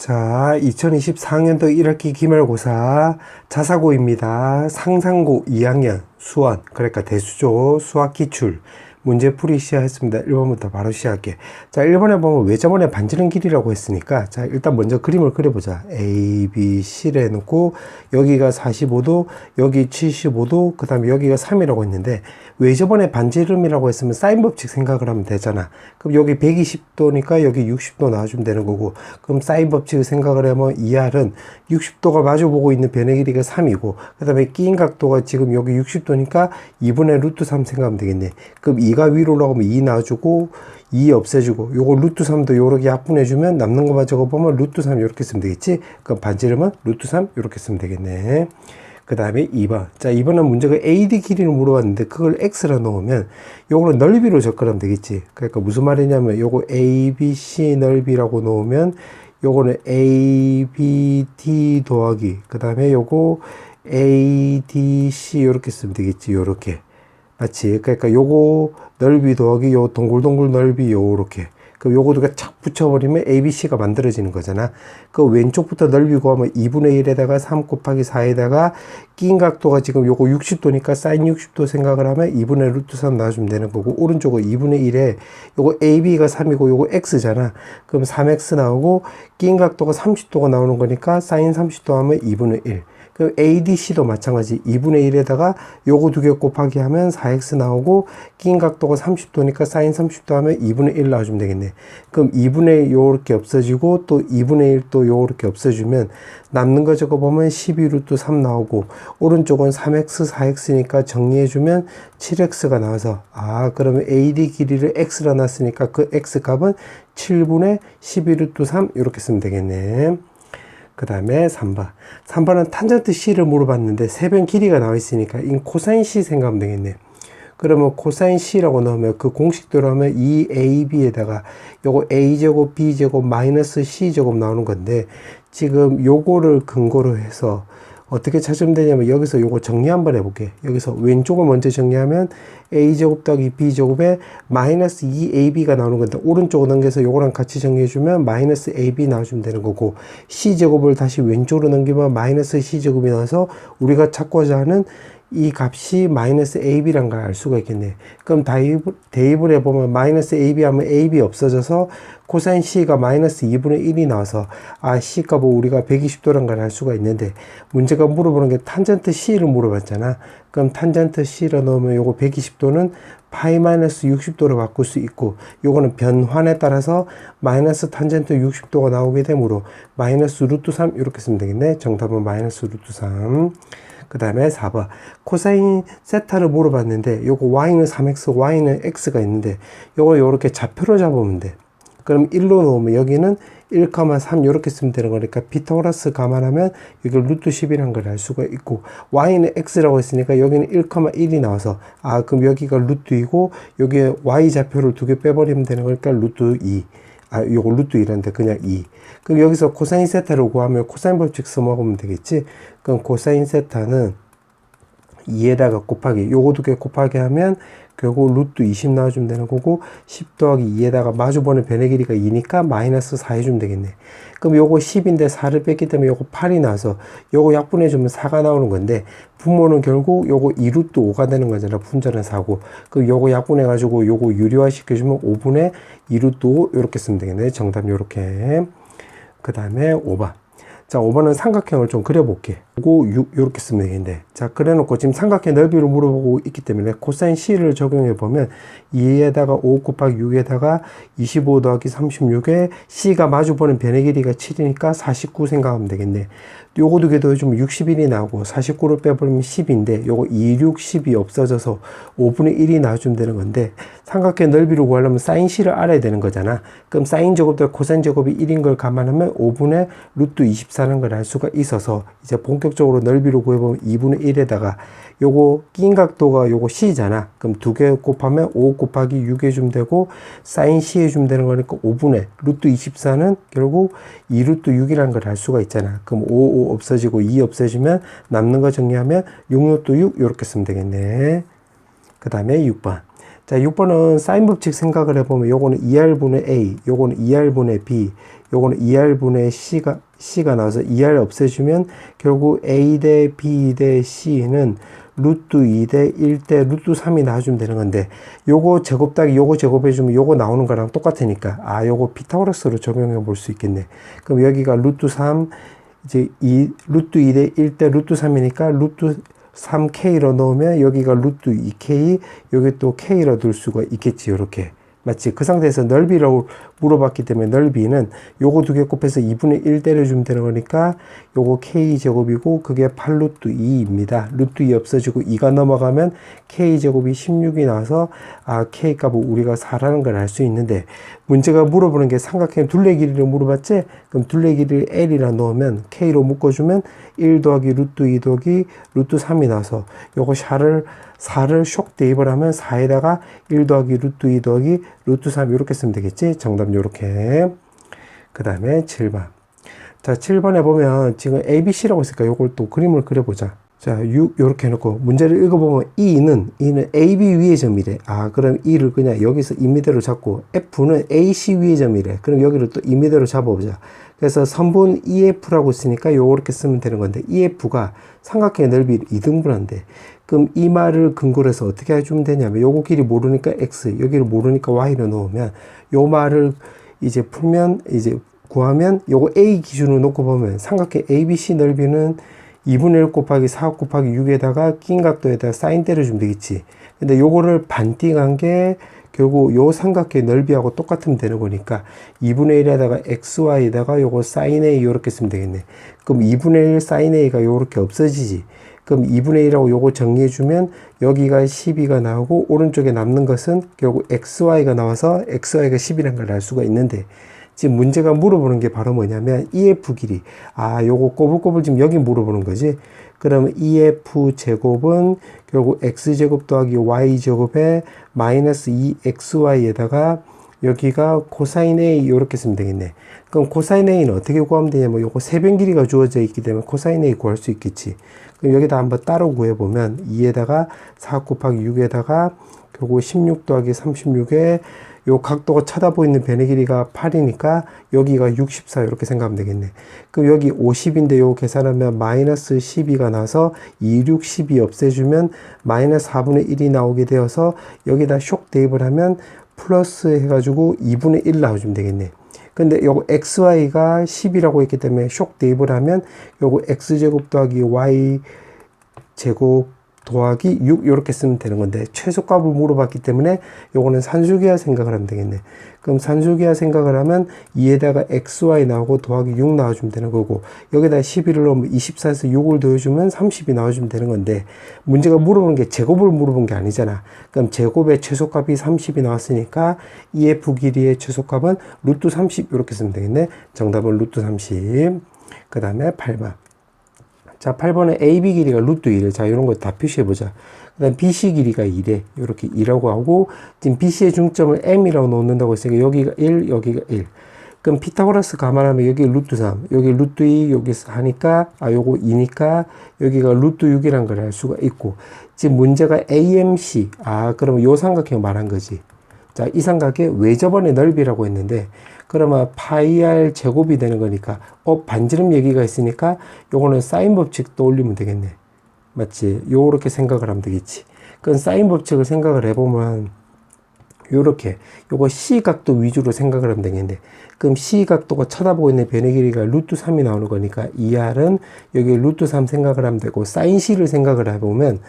자, 2024학년도 1학기 기말고사 자사고입니다. 상상고 2학년 수원, 그러니까 대수조 수학기출 문제풀이 시작했습니다. 1번부터 바로 시작할게. 자, 1번에 보면 왜 저번에 반지름 길이라고 했으니까, 자, 일단 먼저 그림을 그려보자. A, B, C를 해놓고, 여기가 45도, 여기 75도, 그 다음에 여기가 3이라고 했는데, 왜 저번에 반지름이라고 했으면 사인 법칙 생각을 하면 되잖아. 그럼 여기 120도니까 여기 60도 나와주면 되는 거고, 그럼 사인 법칙을 생각을 하면 2R은 60도가 마주보고 있는 변의 길이가 3이고, 그 다음에 끼인 각도가 지금 여기 60도니까 2분의 루트 3 생각하면 되겠네. 그럼 2가 위로 올라가면 2 나와주고 2 없애주고 요거 루트 3도 요렇게 약분해주면 남는 것만 적어보면 루트 3 요렇게 쓰면 되겠지. 그럼 반지름은 루트 3 요렇게 쓰면 되겠네. 그 다음에 2번. 자, 2번은 문제가 AD 길이를 물어봤는데 그걸 X라 놓으면 요거는 넓이로 접근하면 되겠지. 그러니까 무슨 말이냐면 요거 ABC 넓이라고 놓으면 요거는 ABD 더하기 그 다음에 요거 ADC 요렇게 쓰면 되겠지. 요렇게. 맞지? 그러니까 요거 넓이 더하기 요 동글동글 넓이 요렇게. 그럼 요거 두개 착 붙여버리면 ABC가 만들어지는 거잖아. 그 왼쪽부터 넓이 구하면 2분의 1에다가 3 곱하기 4에다가 끼인 각도가 지금 요거 60도니까 사인 60도 생각을 하면 2분의 루트 3 나와주면 되는 거고, 오른쪽은 2분의 1에 요거 AB가 3이고 요거 X잖아. 그럼 3X 나오고 끼인 각도가 30도가 나오는 거니까 사인 30도 하면 2분의 1. 그 ADC도 마찬가지 2분의 1에다가 요거 두 개 곱하기 하면 4x 나오고 끼인 각도가 30도니까 사인 30도 하면 2분의 1 나와주면 되겠네. 그럼 2분의 1 요렇게 없어지고 또 2분의 1 또 요렇게 없어지면 남는 거 적어보면 12루트 3 나오고 오른쪽은 3x 4x니까 정리해주면 7x가 나와서 그러면 AD 길이를 x라 놨으니까 그 x 값은 7분의 12루트 3 이렇게 쓰면 되겠네. 그 다음에 3번. 3번은 탄젠트 C를 물어봤는데 세변 길이가 나와 있으니까 이 코사인 C 생각하면 되겠네. 그러면 코사인 C라고 넣으면 그 공식대로 하면 2AB에다가 요거 A제곱 B제곱 마이너스 C제곱 나오는 건데, 지금 요거를 근거로 해서 어떻게 찾으면 되냐면 여기서 요거 정리 한번 해볼게. 여기서 왼쪽을 먼저 정리하면 A제곱 더하기 B제곱에 마이너스 2AB가 나오는 건데, 오른쪽으로 넘겨서 요거랑 같이 정리해주면 마이너스 AB 나와주면 되는 거고, C제곱을 다시 왼쪽으로 넘기면 마이너스 C제곱이 나와서 우리가 찾고자 하는 이 값이 마이너스 AB란 걸 알 수가 있겠네. 그럼 대입을 해보면 마이너스 AB 하면 AB 없어져서 코사인 C가 마이너스 2분의 1이 나와서 C 값을 우리가 120도란 걸 알 수가 있는데, 문제가 물어보는 게 탄젠트 C를 물어봤잖아. 그럼 탄젠트 C를 넣으면 요거 120도는 파이 마이너스 60도로 바꿀 수 있고, 요거는 변환에 따라서 마이너스 탄젠트 60도가 나오게 되므로 마이너스 루트 3 이렇게 쓰면 되겠네. 정답은 마이너스 루트 3. 그 다음에 4번. 코사인 세타를 물어봤는데 요거 y는 3x, y는 x가 있는데 요거 요렇게 좌표로 잡으면 돼. 그럼 1로 놓으면 여기는 1,3 이렇게 쓰면 되는 거니까 피타고라스 감안하면 여기 루트 10이라는 걸 알 수가 있고, y는 x라고 했으니까 여기는 1,1이 나와서 그럼 여기가 루트 2고 여기에 y 좌표를 두 개 빼버리면 되는 거니까 루트 2. 요거 루트 2인데 그냥 2. 그럼 여기서 코사인 세타를 구하면 코사인 법칙 써먹으면 되겠지. 그럼 코사인 세타는 2에다가 곱하기 요거 두 개 곱하기 하면 결국 루트 20 나와주면 되는 거고, 10 더하기 2에다가 마주보는 변의 길이가 2니까 마이너스 4 해주면 되겠네. 그럼 요거 10인데 4를 뺐기 때문에 요거 8이 나와서 요거 약분해주면 4가 나오는 건데, 분모는 결국 요거 2루트 5가 되는 거잖아. 분자는 4고. 그럼 요거 약분해가지고 요거 유리화 시켜주면 5분의 2루트 5 요렇게 쓰면 되겠네. 정답 요렇게. 그 다음에 5번. 자, 5번은 삼각형을 좀 그려볼게. 요거 6 요렇게 쓰면 되겠는데, 자, 그래놓고 지금 삼각형 넓이를 물어보고 있기 때문에 코사인 C를 적용해보면 2에다가 5 곱하기 6에다가 25 더하기 36에 C가 마주보는 변의 길이가 7이니까 49 생각하면 되겠네. 요거 두 개 더해주면 61이 나오고 49를 빼버리면 10인데 요거 2, 6, 10이 없어져서 5분의 1이 나와주면 되는 건데, 삼각형 넓이를 구하려면 사인 C를 알아야 되는 거잖아. 그럼 사인 제곱 더 코사인 제곱이 1인 걸 감안하면 5분의 루트 24는 걸 알 수가 있어서 이제 본격적으로 넓이를 구해보면 2분의 1에다가 요거 끼인 각도가 요거 C잖아. 그럼 두 개 곱하면 5 곱하기 6 해주면 되고, 사인 C 해주면 되는 거니까 5분의 루트 24는 결국 2루트 6이라는 걸 알 수가 있잖아. 그럼 5 없어지고 2 없어지면 남는 거 정리하면 6루트 6 이렇게 쓰면 되겠네. 그 다음에 6번. 자, 6번은 사인 법칙 생각을 해보면 요거는 2R분의 A, 요거는 2R분의 B, 요거는 2R분의 C가 나와서 2R 없애주면 결국 A 대 B 대 C는 루트 2 대 1 대 루트 3이 나와주면 되는 건데, 요거 제곱 따기 요거 제곱해주면 요거 나오는 거랑 똑같으니까, 아, 요거 피타고라스로 적용해 볼 수 있겠네. 그럼 여기가 루트 3, 이제 루트 2 대 1 대 루트 3이니까 루트 3K로 넣으면 여기가 루트 2K, 여기 또 K로 둘 수가 있겠지, 요렇게. 맞지? 그 상태에서 넓이라고 물어봤기 때문에 넓이는 요거 두 개 곱해서 2분의 1 때려주면 되는 거니까 요거 K제곱이고 그게 8루트 2입니다. 루트 2 없어지고 2가 넘어가면 K제곱이 16이 나와서 아, K 값을 우리가 4라는 걸 알 수 있는데, 문제가 물어보는 게 삼각형 둘레 길이를 물어봤지? 그럼 둘레 길이를 L이라 넣으면 K로 묶어주면 1 더하기 루트 2 더하기 루트 3이 나와서 요거 4를 쇽 대입을 하면 4에다가 1 더하기 루트 2 더하기 루트 3 이렇게 쓰면 되겠지? 정답 요렇게. 그 다음에 7번. 자, 7번에 보면 지금 ABC라고 있으니까 요걸 또 그림을 그려보자. 자, 6 요렇게 해놓고 문제를 읽어보면 E는 AB 위의 점이래. 아, 그럼 E를 그냥 여기서 2미대로 잡고, F는 AC 위의 점이래. 그럼 여기를 또 2미대로 잡아보자. 그래서 선분 EF라고 있으니까 요렇게 쓰면 되는 건데, EF가 삼각형의 넓이 2등분한데, 그럼 이 말을 근거로 해서 어떻게 해주면 되냐면, 요거 길이 모르니까 X, 여기를 모르니까 Y로 넣으면, 요 말을 이제 풀면, 이제 구하면, 요거 A 기준으로 놓고 보면, 삼각형 ABC 넓이는 2분의 1 곱하기 4 곱하기 6에다가 낀 각도에다가 사인 때려주면 되겠지. 근데 요거를 반띵한 게 결국 요 삼각형의 넓이하고 똑같으면 되는 거니까 2분의 1에다가 XY에다가 요거 사인 A 요렇게 쓰면 되겠네. 그럼 2분의 1 사인 A가 요렇게 없어지지. 그럼 2분의 1하고 요거 정리해주면 여기가 12가 나오고 오른쪽에 남는 것은 결국 XY가 나와서 XY가 10이라는 걸 알 수가 있는데, 지금 문제가 물어보는 게 바로 뭐냐면 EF 길이. 아, 요거 꼬불꼬불 지금 여기 물어보는 거지. 그러면 EF 제곱은 결국 X제곱 더하기 Y제곱에 마이너스 2XY에다가 여기가 코사인 A 이렇게 쓰면 되겠네. 그럼 코사인 A는 어떻게 구하면 되냐면 요거 세변 길이가 주어져 있기 때문에 코사인 A 구할 수 있겠지. 그럼 여기다 한번 따로 구해보면 2에다가 4 곱하기 6에다가 결국 16 더하기 36에 요 각도가 쳐다보이는 변의 길이가 8이니까 여기가 64 이렇게 생각하면 되겠네. 그럼 여기 50인데 요 계산하면 마이너스 12가 나서 2, 6, 12 없애주면 마이너스 4분의 1이 나오게 되어서 여기다 쇽 대입을 하면 플러스 해가지고 2분의 1 나와주면 되겠네. 근데 요거 XY가 10이라고 했기 때문에 쇽 대입을 하면 요거 X제곱 더하기 Y제곱 더하기 6 이렇게 쓰면 되는 건데, 최소값을 물어봤기 때문에 요거는 산술기하 생각을 하면 되겠네. 그럼 산술기하 생각을 하면 2에다가 XY 나오고 더하기 6 나와주면 되는 거고, 여기다 11을 넣으면 24에서 6을 더해주면 30이 나와주면 되는 건데, 문제가 물어보는 게 제곱을 물어본 게 아니잖아. 그럼 제곱의 최소값이 30이 나왔으니까 EF 길이의 최소값은 루트 30 이렇게 쓰면 되겠네. 정답은 루트 30. 그 다음에 8번. 자, 8번에 AB 길이가 루트 2래. 자, 이런 거 다 표시해보자. 그 다음 BC 길이가 2래. 이렇게 2라고 하고, 지금 BC의 중점을 M이라고 놓는다고 했으니까 여기가 1, 여기가 1. 그럼 피타고라스 감안하면 여기 루트 3, 여기 루트 2, 여기서 하니까, 아, 요거 2니까 여기가 루트 6이란 걸 알 수가 있고, 지금 문제가 AMC. 아, 그러면 요 삼각형 말한 거지. 자, 이 삼각의 외접원의 넓이라고 했는데, 그러면 파이 R 제곱이 되는 거니까, 반지름 얘기가 있으니까 요거는 사인 법칙 떠올리면 되겠네. 맞지? 요렇게 생각을 하면 되겠지. 그럼 사인 법칙을 생각을 해보면 요렇게 요거 C각도 위주로 생각을 하면 되겠네. 그럼 C각도가 쳐다보고 있는 변의 길이가 루트 3이 나오는 거니까 2R은 여기 루트 3 생각을 하면 되고, 사인 C를 생각을 해보면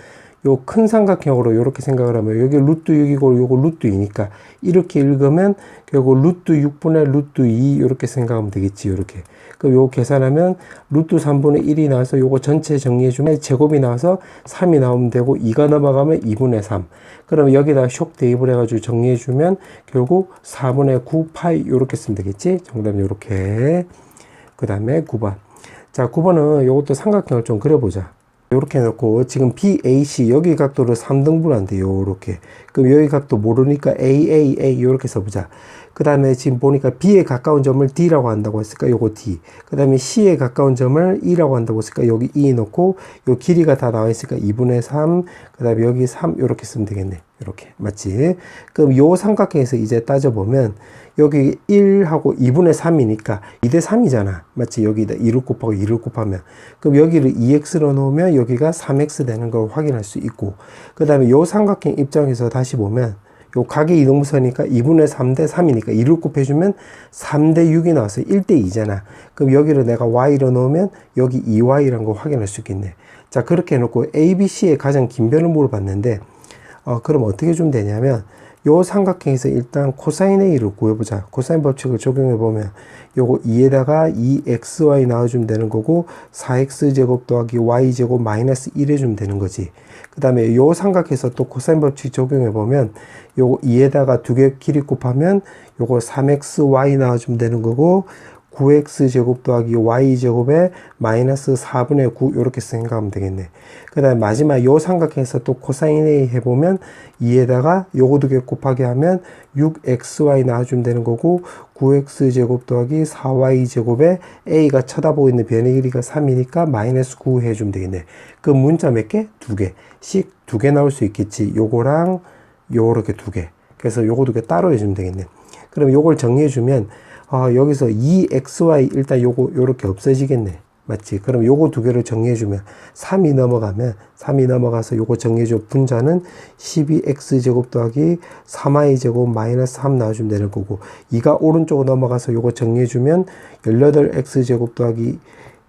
요 큰 삼각형으로 이렇게 생각을 하면 여기 루트 6이고 요거 루트 2니까 이렇게 읽으면 결국 루트 6분의 루트 2 이렇게 생각하면 되겠지. 이렇게. 그럼 요거 계산하면 루트 3분의 1이 나와서 요거 전체 정리해주면 제곱이 나와서 3이 나오면 되고, 2가 넘어가면 2분의 3. 그럼 여기다 쇽 대입을 해가지고 정리해주면 결국 4분의 9 파이 이렇게 쓰면 되겠지. 정답은 이렇게. 그 다음에 9번. 자, 9번은 요것도 삼각형을 좀 그려보자. 요렇게 해놓고 지금 BAC 여기 각도를 3등분한대. 요렇게. 그럼 여기 각도 모르니까 AAA 요렇게 써보자. 그 다음에 지금 보니까 B에 가까운 점을 D라고 한다고 했으니까 요거 D. 그 다음에 C에 가까운 점을 E라고 한다고 했으니까 여기 E 넣고 요 길이가 다 나와 있으니까 2분의 3. 그 다음에 여기 3 요렇게 쓰면 되겠네. 요렇게. 맞지? 그럼 요 삼각형에서 이제 따져보면 여기 1하고 2분의 3이니까 2대 3이잖아. 맞지? 여기다 2를 곱하고 2를 곱하면. 그럼 여기를 2x로 놓으면 여기가 3x 되는 걸 확인할 수 있고. 그 다음에 요 삼각형 입장에서 다시 보면 요 각의 이동무선이니까 2분의 3대 3이니까 2를 곱해주면 3대 6이 나와서 1대 2잖아. 그럼 여기를 내가 y로 넣으면 여기 2y라는 거 확인할 수 있겠네. 자, 그렇게 해놓고 A, B, C의 가장 긴 변을 물어봤는데 그럼 어떻게 주면 되냐면 요 삼각형에서 일단 코사인 A를 구해보자. 코사인 법칙을 적용해보면 요거 2에다가 2xy 나와주면 되는 거고 4x제곱 더하기 y제곱 마이너스 1 해주면 되는 거지. 그 다음에 요 삼각에서 또 코사인 법칙 적용해보면 요거 2에다가 두 개 길이 곱하면 요거 3xy 나와주면 되는 거고 9x제곱 더하기 y제곱에 마이너스 4분의 9 이렇게 생각하면 되겠네. 그 다음에 마지막 요 삼각형에서 또 코사인 A 해보면 2에다가 요거 두 개 곱하기 하면 6xy 나와주면 되는 거고 9x제곱 더하기 4y제곱에 A가 쳐다보고 있는 변의 길이가 3이니까 마이너스 9 해주면 되겠네. 그 문자 몇 개? 두 개씩 두 개 나올 수 있겠지. 요거랑 요렇게 두 개. 그래서 요거 두 개 따로 해주면 되겠네. 그럼 요걸 정리해주면 여기서 2xy 일단 요렇게 없어지겠네. 맞지? 그럼 요거 두 개를 정리해주면 3이 넘어가서 요거 정리해줘. 분자는 12x제곱 더하기 3y제곱 마이너스 3 나와주면 되는 거고 2가 오른쪽으로 넘어가서 요거 정리해주면 18x제곱 더하기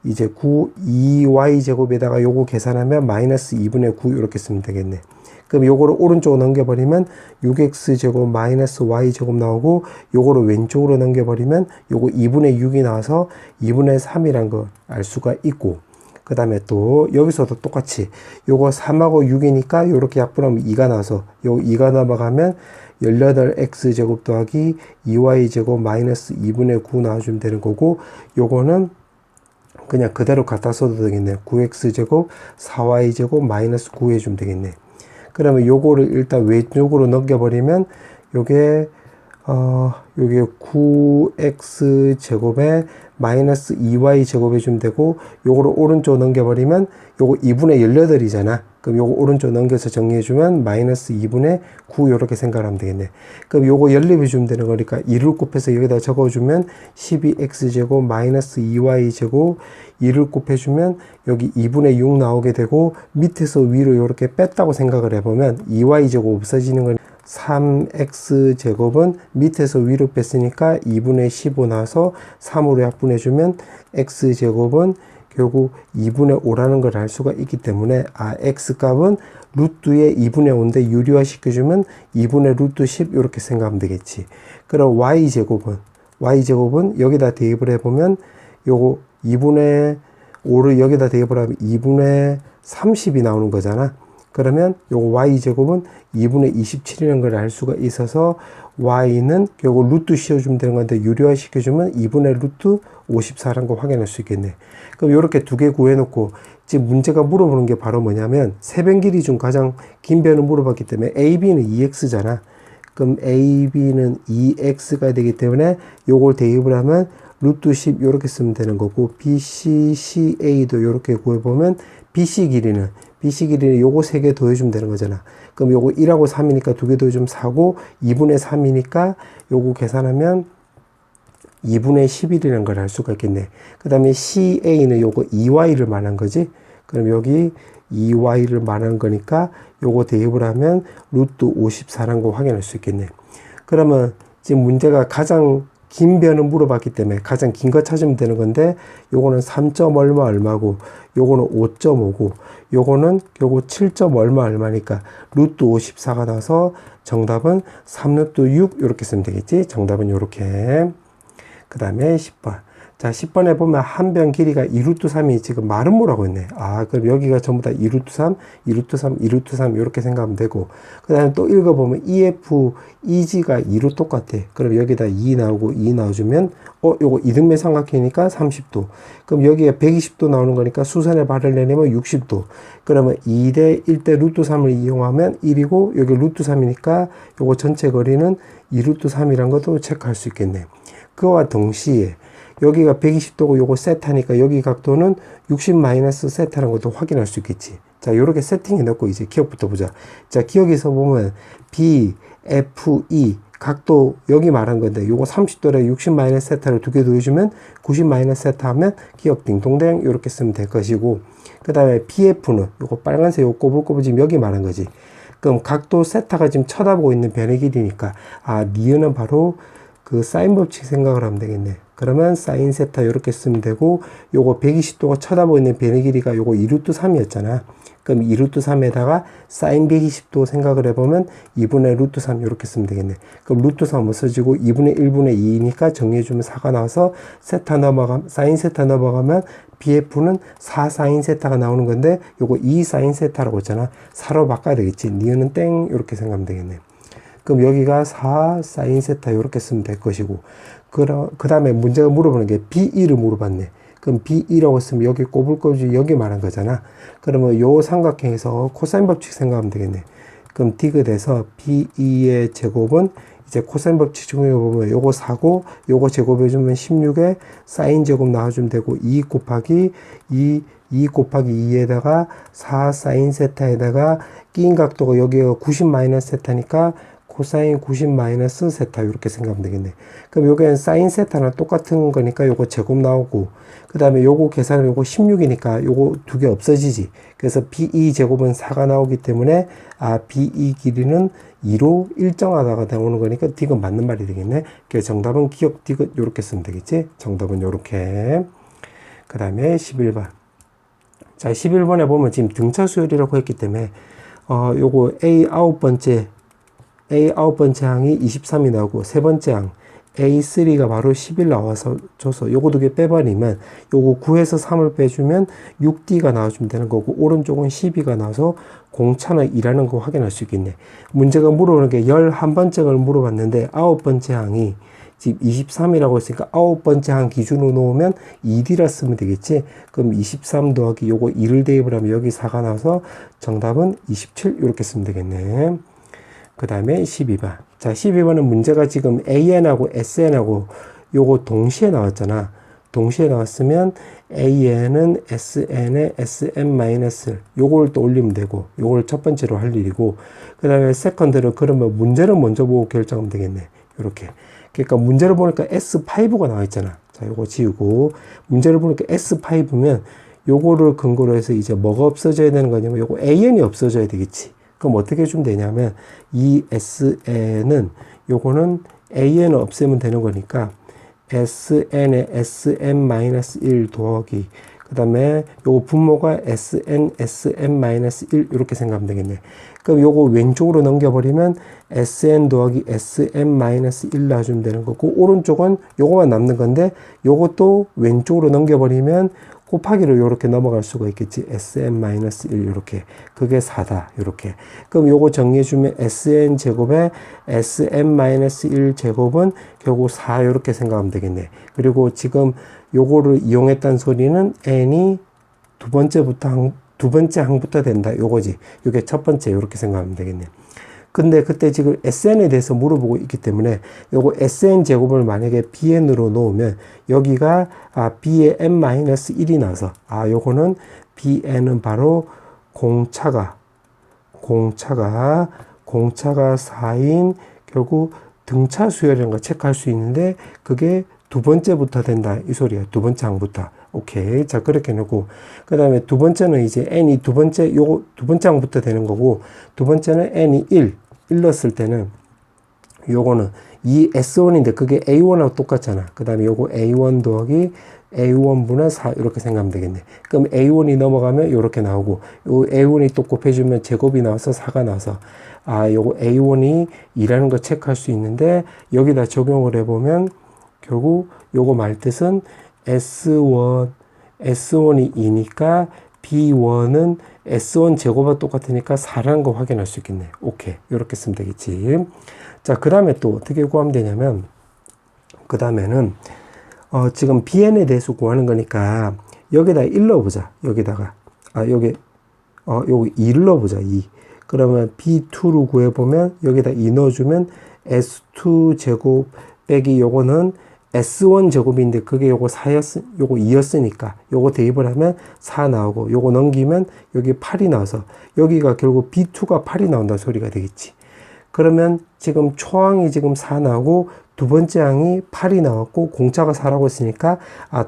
이제 2y제곱에다가 요거 계산하면 마이너스 2분의 9 이렇게 쓰면 되겠네. 그럼 요거를 오른쪽으로 넘겨버리면 6x제곱 마이너스 y제곱 나오고 요거를 왼쪽으로 넘겨버리면 요거 2분의 6이 나와서 2분의 3이란 걸 알 수가 있고 그 다음에 또 여기서도 똑같이 요거 3하고 6이니까 요렇게 약분하면 2가 나와서 요 2가 넘어가면 18x제곱 더하기 2y제곱 마이너스 2분의 9 나와주면 되는 거고 요거는 그냥 그대로 갖다 써도 되겠네. 9x제곱 4y제곱 마이너스 9 해주면 되겠네. 그러면 요거를 일단 왼쪽으로 넘겨버리면 요게 9x제곱에 마이너스 2y제곱 해주면 되고 요거를 오른쪽 넘겨버리면 요거 2분의 18이잖아. 그럼 요거 오른쪽 넘겨서 정리해주면 마이너스 2분의 9 요렇게 생각하면 되겠네. 그럼 요거 연립해주면 되는 거니까 2를 곱해서 여기다 적어주면 12x제곱 마이너스 2y제곱 2를 곱해주면 여기 2분의 6 나오게 되고 밑에서 위로 요렇게 뺐다고 생각을 해보면 2y제곱 없어지는 건 3x제곱은 밑에서 위로 뺐으니까 2분의 15 나와서 3으로 약분해주면 x제곱은 결국 2분의 5라는 걸 알 수가 있기 때문에 x값은 루트의 2분의 5인데 유리화 시켜주면 2분의 루트 10 이렇게 생각하면 되겠지. 그럼 y제곱은 여기다 대입을 해보면 요거 2분의 5를 여기다 대입을 하면 2분의 30이 나오는 거잖아. 그러면 요거 y제곱은 2분의 27이라는 걸 알 수가 있어서 y는 결국 루트 씌워주면 되는 건데 유리화 시켜주면 2분의 루트 54라는 거 확인할 수 있겠네. 그럼 이렇게 두 개 구해놓고 지금 문제가 물어보는 게 바로 뭐냐면 세변 길이 중 가장 긴 변을 물어봤기 때문에 AB는 2x잖아. 그럼 AB는 2x가 되기 때문에 요걸 대입을 하면 루트 10 이렇게 쓰면 되는 거고 BC, CA도 이렇게 구해보면 BC 길이는 요거 3개 더해주면 되는 거잖아. 그럼 요거 1하고 3이니까 2개 더해주면 4고 2분의 3이니까 요거 계산하면 2분의 11이라는 걸 알 수가 있겠네. 그 다음에 CA는 요거 2y를 말한 거지. 그럼 여기 2y를 말한 거니까 요거 대입을 하면 루트 54라는 거 확인할 수 있겠네. 그러면 지금 문제가 가장 긴 변을 물어봤기 때문에 가장 긴 거 찾으면 되는 건데 요거는 3점 얼마고 요거는 5.5고 요거는 결국 7점 얼마니까 루트 54가 나와서 정답은 3루트 6 이렇게 쓰면 되겠지. 정답은 요렇게. 그 다음에 10번. 자, 10번에 보면 한 변 길이가 2루트 3이 지금 말은 뭐라고 했네. 아, 그럼 여기가 전부 다 2루트 3, 2루트 3, 2루트 3 이렇게 생각하면 되고, 그 다음에 또 읽어보면 EF, EG가 2로 똑같아. 그럼 여기다 2 나오고 2 나와주면 요거 이등변 삼각형이니까 30도. 그럼 여기에 120도 나오는 거니까 수선의 발을 내리면 60도. 그러면 2대 1대 루트 3을 이용하면 1이고, 여기 루트 3이니까 요거 전체 거리는 2루트 3이란 것도 체크할 수 있겠네. 그와 동시에 여기가 120도고 요거 세타니까 여기 각도는 60 마이너스 세타라는 것도 확인할 수 있겠지. 자, 요렇게 세팅해 놓고 이제 기억부터 보자. 자, 기억에서 보면 B, F, E 각도 여기 말한 건데 요거 30도에 60 마이너스 세타를 두 개 더해주면 90 마이너스 세타 하면 기억 딩동댕 요렇게 쓰면 될 것이고, 그 다음에 BF는 요거 빨간색 요 꼬불꼬불 지금 여기 말한 거지. 그럼 각도 세타가 지금 쳐다보고 있는 변의 길이니까 니은은 바로 그 사인 법칙 생각을 하면 되겠네. 그러면 사인 세타 이렇게 쓰면 되고, 요거 120도가 쳐다보고 있는 변의 길이가 요거 2루트 3이었잖아. 그럼 2루트 3에다가 사인 120도 생각을 해보면 2분의 루트 3 이렇게 쓰면 되겠네. 그럼 루트 3 없어지고 2분의 1분의 2니까 정리해주면 4가 나와서 사인 세타 넘어가면 BF는 4 사인 세타가 나오는 건데 요거 2 사인 세타라고 했잖아. 4로 바꿔야 되겠지. 니은은 땡 이렇게 생각하면 되겠네. 그럼 여기가 4 사인 세타 이렇게 쓰면 될 것이고, 그 다음에 문제가 물어보는 게 B2를 물어봤네. 그럼 B2라고 쓰면 여기 꼬불꼬불 여기 말한 거잖아. 그러면 요 삼각형에서 코사인 법칙 생각하면 되겠네. 그럼 디귿에서 B2의 제곱은 이제 코사인 법칙 적용해 보면 요거 4고 요거 제곱해주면 16에 사인 제곱 나와주면 되고 2 곱하기 2에다가 4 사인 세타에다가 끼인 각도가 여기가 90 마이너스 세타니까 코사인 90 마이너스 세타 이렇게 생각하면 되겠네. 그럼 요게 사인 세타랑 똑같은 거니까 요거 제곱 나오고, 그 다음에 요거 계산하면 요거 16이니까 요거 두 개 없어지지. 그래서 B2 제곱은 4가 나오기 때문에 B2 길이는 2로 일정하다가 나오는 거니까 디귿 맞는 말이 되겠네. 그래서 정답은 기억 디귿 요렇게 쓰면 되겠지. 정답은 요렇게. 그 다음에 11번. 자, 11번에 보면 지금 등차 수열이라고 했기 때문에 요거 A 아홉 번째 항이 23이 나오고 세 번째 항 A3가 바로 11 나와서 줘서 요거 두 개 빼버리면 요거 9에서 3을 빼주면 6D가 나와주면 되는 거고, 오른쪽은 12가 나와서 공차는 2라는 거 확인할 수 있겠네. 문제가 물어보는 게 11번째 걸 물어봤는데 9번째 항이 지금 23이라고 했으니까 9번째 항 기준으로 놓으면 2D라 쓰면 되겠지. 그럼 23 더하기 요거 2를 대입을 하면 여기 4가 나와서 정답은 27 이렇게 쓰면 되겠네. 그 다음에 12번. 자, 12번은 문제가 지금 AN하고 SN하고 요거 동시에 나왔잖아. 동시에 나왔으면 AN은 SN에 SM- 요걸 또 올리면 되고, 요걸 첫 번째로 할 일이고, 그 다음에 세컨드는 그러면 문제를 먼저 보고 결정하면 되겠네. 요렇게. 그러니까 문제를 보니까 S5가 나와 있잖아. 자, 요거 지우고, 문제를 보니까 S5면 요거를 근거로 해서 이제 뭐가 없어져야 되는 거냐면 요거 AN이 없어져야 되겠지. 그럼 어떻게 해주면 되냐면 이 SN은 요거는 AN을 없애면 되는 거니까 SN에 SM-1 더하기, 그 다음에 요거 분모가 SN, SM-1 이렇게 생각하면 되겠네. 그럼 요거 왼쪽으로 넘겨버리면 SN 더하기 SM-1 놔주면 되는 거고, 오른쪽은 요거만 남는 건데 요것도 왼쪽으로 넘겨버리면 곱하기로 이렇게 넘어갈 수가 있겠지. SM-1 이렇게. 그게 4다. 이렇게. 그럼 요거 정리해주면 SN 제곱에 SM-1 제곱은 결국 4 이렇게 생각하면 되겠네. 그리고 지금 요거를 이용했다는 소리는 n이 두 번째 항부터 된다. 요거지. 요게 첫 번째 이렇게 생각하면 되겠네. 근데 그때 지금 SN에 대해서 물어보고 있기 때문에 요거 SN 제곱을 만약에 BN으로 놓으면 여기가 B의 n-1이 나서 요거는 BN은 바로 공차가 4인 결국 등차 수열이라는 걸 체크할 수 있는데 그게 두 번째부터 된다. 이 소리야. 두 번째 항부터. 오케이. 자, 그렇게 놓고. 그 다음에 두 번째는 이제 n이 두 번째 항부터 되는 거고, 두 번째는 n이 1 넣었을 때는 요거는 이 S1인데 그게 A1하고 똑같잖아. 그 다음에 요거 A1 더하기 A1분의 4 이렇게 생각하면 되겠네. 그럼 A1이 넘어가면 요렇게 나오고, 요 A1이 또 곱해주면 제곱이 나와서 4가 나와서 요거 A1이 2라는 거 체크할 수 있는데 여기다 적용을 해보면 결국 요거 말 뜻은 S1이 2니까 B1은 S1 제곱과 똑같으니까 4라는 거 확인할 수 있겠네. 오케이. 이렇게 쓰면 되겠지. 자, 그 다음에 또 어떻게 구하면 되냐면, 그 다음에는, 지금 BN에 대해서 구하는 거니까, 여기다 1 넣어보자. 여기다가. 여기 2를 넣어보자. 2. 그러면 B2를 구해보면, 여기다 2 넣어주면, S2 제곱 빼기 요거는 S1 제곱인데 그게 요거 2였으니까 요거 대입을 하면 4 나오고 요거 넘기면 여기 8이 나와서 여기가 결국 B2가 8이 나온다는 소리가 되겠지. 그러면 지금 초항이 지금 4 나오고 두 번째 항이 8이 나왔고 공차가 4라고 했으니까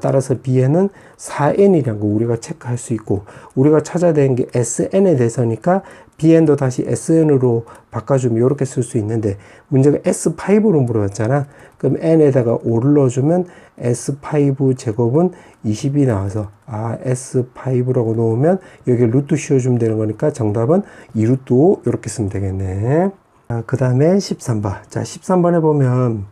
따라서 B에는 4N이라는 거 우리가 체크할 수 있고 우리가 찾아야 되는 게 SN에 대해서니까 BN도 다시 SN으로 바꿔주면 이렇게 쓸 수 있는데 문제가 S5로 물어봤잖아. 그럼 N에다가 5를 넣어주면 S5 제곱은 20이 나와서 S5라고 놓으면 여기 루트 씌워주면 되는 거니까 정답은 2루트 5 이렇게 쓰면 되겠네. 그 다음에 13번. 자, 13번에 보면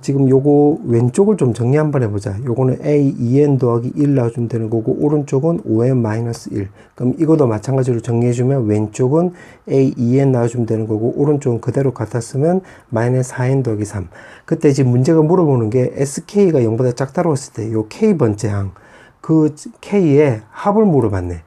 지금 요거 왼쪽을 좀 정리 한번 해보자. 요거는 A 2n 더하기 1 나와주면 되는 거고 오른쪽은 5n 마이너스 1. 그럼 이것도 마찬가지로 정리해주면 왼쪽은 A 2n 나와주면 되는 거고 오른쪽은 그대로 같았으면 마이너스 4n 더하기 3. 그때 지금 문제가 물어보는 게 SK가 0보다 작다고 했을 때 요 K번째 항 그 K의 합을 물어봤네.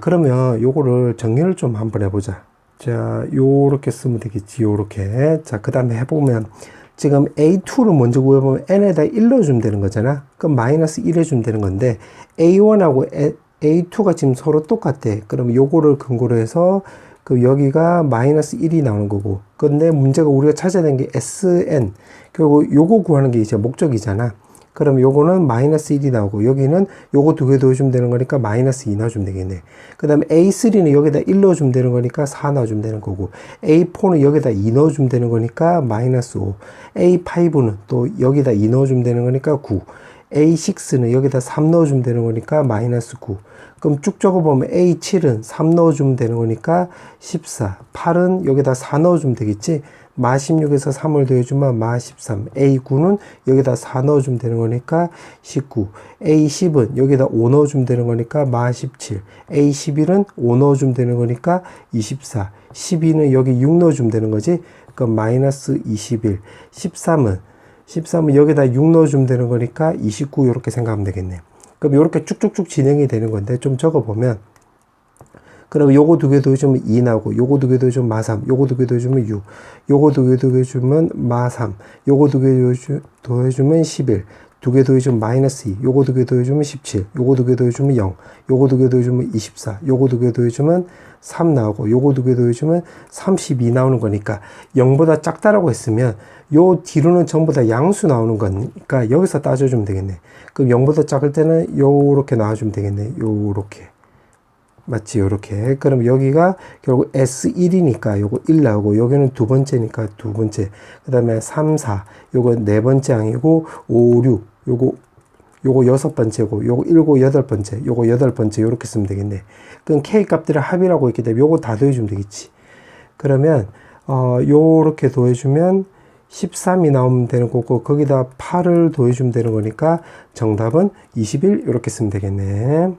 그러면 요거를 정리를 좀 한번 해보자. 자, 요렇게 쓰면 되겠지. 요렇게. 자, 그 다음에 해보면 지금 A2를 먼저 구해보면 N에다 1 넣어주면 되는 거잖아. 그럼 마이너스 1 해주면 되는 건데 A1하고 A2가 지금 서로 똑같대. 그럼 요거를 근거로 해서 그 여기가 마이너스 1이 나오는 거고. 근데 문제가 우리가 찾아야 되는 게 SN. 결국 요거 구하는 게 이제 목적이잖아. 그럼 요거는 마이너스 1이 나오고 여기는 요거 두 개 넣어주면 되는 거니까 마이너스 2 넣어주면 되겠네. 그 다음에 A3는 여기다 1 넣어주면 되는 거니까 4 넣어주면 되는 거고 A4는 여기다 2 넣어주면 되는 거니까 마이너스 5. A5는 또 여기다 2 넣어주면 되는 거니까 9. A6는 여기다 3 넣어주면 되는 거니까 마이너스 9. 그럼 쭉 적어보면 A7은 3 넣어주면 되는 거니까 14. 8은 여기다 4 넣어주면 되겠지. 마 16에서 3을 더해주면 마 13. A9는 여기다 4 넣어주면 되는 거니까 19. A10은 여기다 5 넣어주면 되는 거니까 마 17. A11은 5 넣어주면 되는 거니까 24. 12는 여기 6 넣어주면 되는 거지. 그럼 마이너스 21. 13은 여기다 6 넣어주면 되는 거니까 29 이렇게 생각하면 되겠네. 그럼 이렇게 쭉쭉쭉 진행이 되는 건데 좀 적어보면 그럼 요거 두 개 더해주면 2 나오고 요거 두 개 더해주면 마 3 요거 두 개 더해주면 6 요거 두 개 더해주면 마 3 요거 두 개 더해주면 11 두 개 더해주면 마이너스 2 요거 두 개 더해주면 17 요거 두 개 더해주면 0 요거 두 개 더해주면 24 요거 두 개 더해주면 3 나오고 요거 두 개 더해주면 32 나오는 거니까 0보다 작다라고 했으면 요 뒤로는 전부 다 양수 나오는 거니까 여기서 따져주면 되겠네. 그럼 0보다 작을 때는 요렇게 나와주면 되겠네. 요렇게. 맞지? 요렇게. 그럼 여기가 결국 S1이니까 요거 1 나오고 여기는 두 번째니까 두 번째. 그 다음에 3, 4 요거 네 번째 항이고 5, 6 요거 여섯 번째고 요거 7, 여덟 번째 요거 여덟 번째 요렇게 쓰면 되겠네. 그럼 K 값들을 합이라고 했기 때문에 요거 다 더해주면 되겠지. 그러면 요렇게 더해주면 13이 나오면 되는 거고 거기다 8을 더해주면 되는 거니까 정답은 21 이렇게 쓰면 되겠네.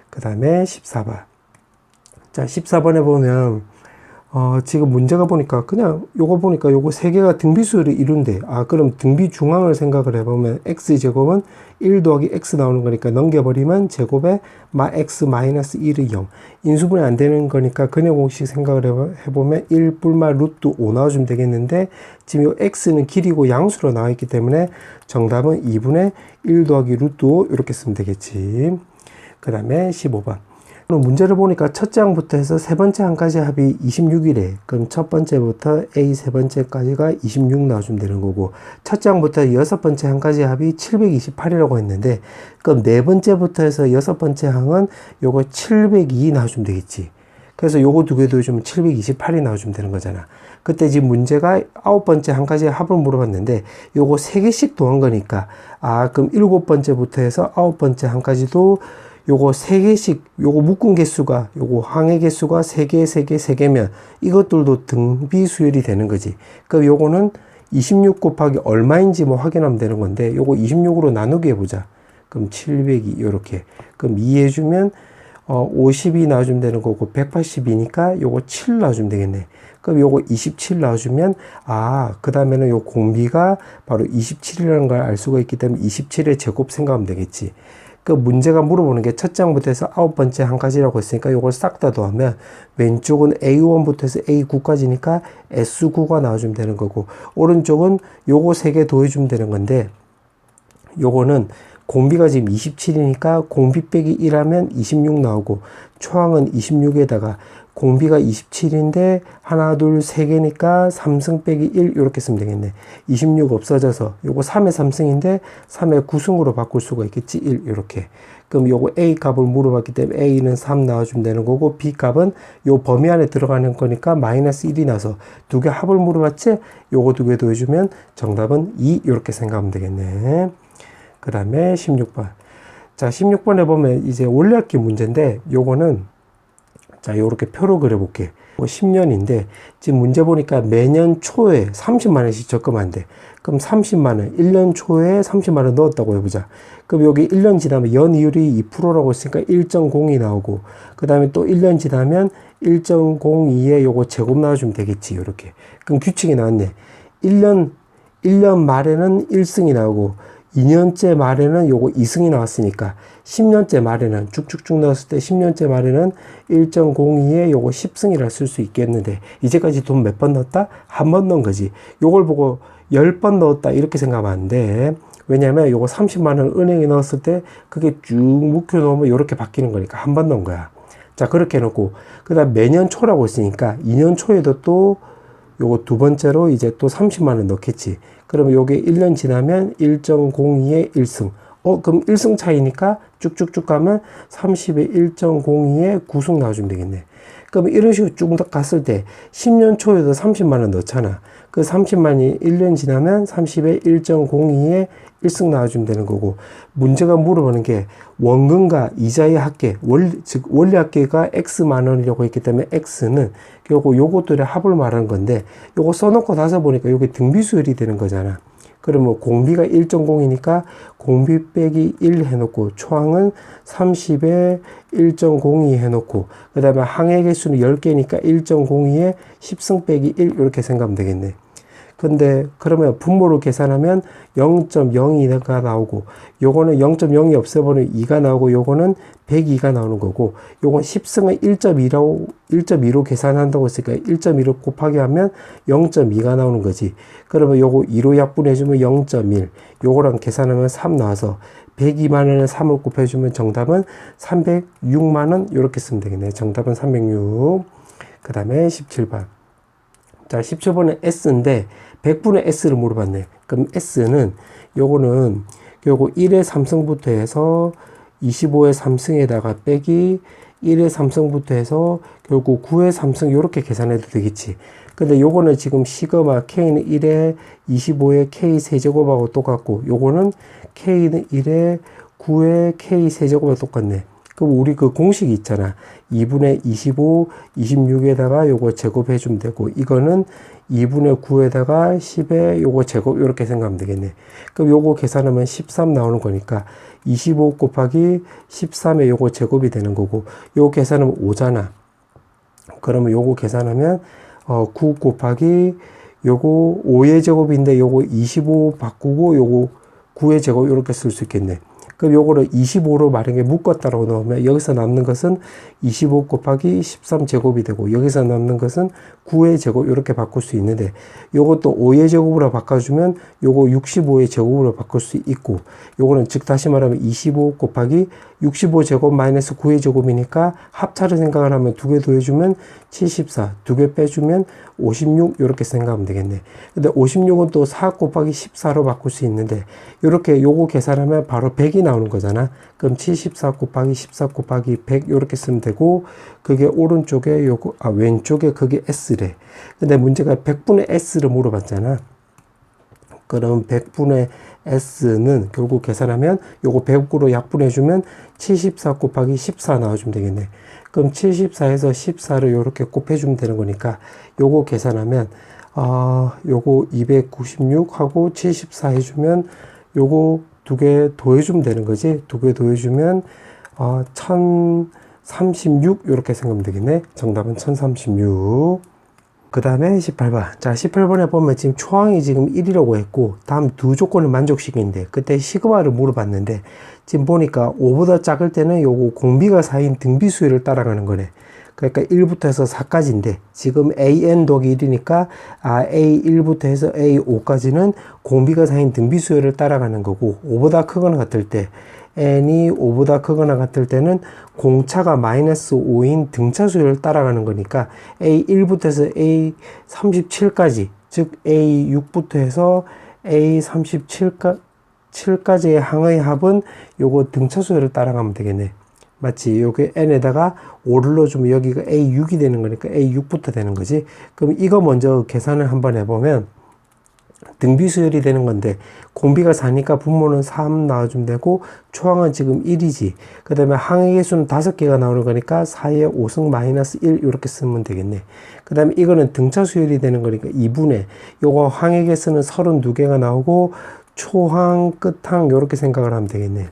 그 다음에 14번. 자, 14번에 보면, 지금 문제가 보니까 그냥 요거 보니까 요거 세 개가 등비수를 이룬대. 그럼 등비 중앙을 생각을 해보면 x제곱은 1 더하기 x 나오는 거니까 넘겨버리면 제곱에 마 x 마이너스 1이 0. 인수분해 안 되는 거니까 근해 공식 생각을 해보면 1 뿔마 루트 5 나와주면 되겠는데 지금 요 x는 길이고 양수로 나와 있기 때문에 정답은 2분의 1 더하기 루트 5 이렇게 쓰면 되겠지. 그 다음에 15번. 문제를 보니까 첫째 항부터 해서 세 번째 항까지 합이 26이래. 그럼 첫 번째부터 A 세 번째까지가 26 나와주면 되는 거고, 첫째 항부터 여섯 번째 항까지 합이 728이라고 했는데, 그럼 네 번째부터 해서 여섯 번째 항은 요거 702 나와주면 되겠지. 그래서 요거 두 개 더해주면 728이 나와주면 되는 거잖아. 그때 지금 문제가 아홉 번째 항까지 합을 물어봤는데, 요거 세 개씩 더한 거니까, 그럼 일곱 번째부터 해서 아홉 번째 항까지도 요거 세 개씩, 요거 묶은 개수가, 요거 항의 개수가 세 개면 이것들도 등비수열이 되는 거지. 그럼 요거는 26 곱하기 얼마인지 뭐 확인하면 되는 건데, 요거 26으로 나누기 해보자. 그럼 700이 요렇게. 그럼 2 해주면 50이 나와주면 되는 거고 180이니까 요거 7 나와주면 되겠네. 그럼 요거 27 나와주면 그 다음에는 요 공비가 바로 27이라는 걸 알 수가 있기 때문에 27의 제곱 생각하면 되겠지. 그 문제가 물어보는 게 첫 장부터 해서 9번째 한 가지라고 했으니까 요걸 싹 다 더하면 왼쪽은 A1부터 해서 A9까지니까 S9가 나와주면 되는 거고 오른쪽은 요거 3개 더해주면 되는 건데 요거는 공비가 지금 27이니까 공비 빼기 1 하면 26 나오고 초항은 26에다가 공비가 27인데 하나 둘 3개니까 3승 빼기 1 이렇게 쓰면 되겠네. 26 없어져서 요거 3의 3승인데 3의 9승으로 바꿀 수가 있겠지. 1 이렇게. 그럼 요거 A 값을 물어봤기 때문에 A는 3 나와주면 되는 거고 B 값은 요 범위 안에 들어가는 거니까 마이너스 1이 나서 두 개 합을 물어봤지. 요거 두 개 더해주면 정답은 2 이렇게 생각하면 되겠네. 그 다음에 16번. 자, 16번에 보면 이제 원래학기 문제인데 요거는 자, 요렇게 표로 그려볼게. 10년인데, 지금 문제 보니까 매년 초에 30만원씩 적금하면 돼. 그럼 30만원, 1년 초에 30만원 넣었다고 해보자. 그럼 여기 1년 지나면 연이율이 2%라고 했으니까 1.02 나오고, 그 다음에 또 1년 지나면 1.02에 요거 제곱 나와주면 되겠지, 요렇게. 그럼 규칙이 나왔네. 1년 말에는 1승이 나오고, 2년째 말에는 요거 2승이 나왔으니까 10년째 말에는 쭉쭉쭉 넣었을 때 10년째 말에는 1.02에 요거 10승이라 쓸 수 있겠는데 이제까지 돈 몇 번 넣었다? 한 번 넣은 거지. 요걸 보고 10번 넣었다 이렇게 생각하면 안 돼. 왜냐면 요거 30만원 은행에 넣었을 때 그게 쭉 묵혀 놓으면 요렇게 바뀌는 거니까 한 번 넣은 거야. 자, 그렇게 해놓고 그 다음 매년 초라고 했으니까 2년 초에도 또 요거 두 번째로 이제 또 30만원 넣겠지. 그러면 요게 1년 지나면 1.02에 1승. 그럼 1승 차이니까 쭉쭉쭉 가면 30에 1.02에 9승 나와주면 되겠네. 그럼 이런 식으로 쭉 갔을 때 10년 초에도 30만원 넣잖아. 그 30만이 1년 지나면 30에 1.02에 1승 나와주면 되는 거고 문제가 물어보는 게 원금과 이자의 합계 즉 원리 합계가 X만 원이라고 했기 때문에 X는 요것들의 합을 말하는 건데 요거 써놓고 나서 보니까 요게 등비수열이 되는 거잖아. 그러면 공비가 1.0이니까 공비 빼기 1 해놓고 초항은 30에 1.02 해놓고 그 다음에 항해 개수는 10개니까 1.02에 10승 빼기 1 이렇게 생각하면 되겠네. 근데 그러면 분모를 계산하면 0.02가 나오고 요거는 0.0이 없애버리면 2가 나오고 요거는 102가 나오는 거고 요건 10승을 1.2로 계산한다고 했으니까 1.2로 곱하기 하면 0.2가 나오는 거지. 그러면 요거 2로 약분해주면 0.1 요거랑 계산하면 3 나와서 102만원에 3을 곱해주면 정답은 306만원 이렇게 쓰면 되겠네. 정답은 306. 그 다음에 17번. 자, 17번은 S인데 100분의 S를 물어봤네. 그럼 S는 요거는 요거 1의 3승부터 해서 25의 3승에다가 빼기 1의 3승부터 해서 결국 9의 3승 요렇게 계산해도 되겠지. 근데 요거는 지금 시그마 K는 1에 25의 K 세제곱하고 똑같고 요거는 K는 1에 9의 K 세제곱하고 똑같네. 그럼 우리 그 공식이 있잖아. 2분의 25, 26에다가 요거 제곱해주면 되고, 이거는 2분의 9에다가 10에 요거 제곱, 요렇게 생각하면 되겠네. 그럼 요거 계산하면 13 나오는 거니까, 25 곱하기 13에 요거 제곱이 되는 거고, 요거 계산하면 5잖아. 그러면 요거 계산하면, 9 곱하기 요거 5의 제곱인데, 요거 25 바꾸고, 요거 9의 제곱, 요렇게 쓸 수 있겠네. 그럼 요거를 25로 만약에 묶었다라고 넣으면 여기서 남는 것은 25 곱하기 13 제곱이 되고 여기서 남는 것은 9의 제곱 이렇게 바꿀 수 있는데 요것도 5의 제곱으로 바꿔주면 요거 65의 제곱으로 바꿀 수 있고 요거는 즉 다시 말하면 25 곱하기 65 제곱 마이너스 9의 제곱이니까 합차를 생각을 하면 두 개 더해주면 74, 두 개 빼주면 56 이렇게 생각하면 되겠네. 근데 56은 또 4 곱하기 14로 바꿀 수 있는데 이렇게 요거 계산하면 바로 100이 나오는 거잖아. 그럼 74 곱하기 14 곱하기 100 이렇게 쓰면 되고 그게 오른쪽에 요거 왼쪽에 그게 S래. 근데 문제가 100분의 S를 물어봤잖아. 그럼 100분의 S는 결국 계산하면 요거 100으로 약분해주면 74 곱하기 14 나와주면 되겠네. 그럼 74에서 14를 요렇게 곱해주면 되는 거니까 요거 계산하면 요거 296 하고 74 해주면 요거 두 개 더해주면 되는 거지. 두 개 더해주면 1036 이렇게 생각하면 되겠네. 정답은 1036. 그 다음에 18번. 자, 18번에 보면 지금 초항이 지금 1이라고 했고, 다음 두 조건을 만족시키는데, 그때 시그마를 물어봤는데, 지금 보니까 5보다 작을 때는 요거 공비가 4인 등비수열을 따라가는 거네. 그러니까 1부터 해서 4까지인데, 지금 AN 더하기 1이니까, A1부터 해서 A5까지는 공비가 4인 등비수열을 따라가는 거고, 5보다 크거나 같을 때, n이 5보다 크거나 같을 때는 공차가 마이너스 5인 등차 수열을 따라가는 거니까 A1부터 해서 A37까지, 즉 A6부터 해서 A37까지의 항의 합은 요거 등차 수열을 따라가면 되겠네. 맞지? 요게 n에다가 5를 넣어주면 여기가 A6이 되는 거니까 A6부터 되는 거지. 그럼 이거 먼저 계산을 한번 해보면 등비수열이 되는 건데 공비가 4니까 분모는 3 나와주면 되고 초항은 지금 1이지. 그 다음에 항의 개수는 5개가 나오는 거니까 4의 5승 마이너스 1 이렇게 쓰면 되겠네. 그 다음에 이거는 등차 수열이 되는 거니까 2분의 요거 항의 개수는 32개가 나오고 초항 끝항 요렇게 생각을 하면 되겠네.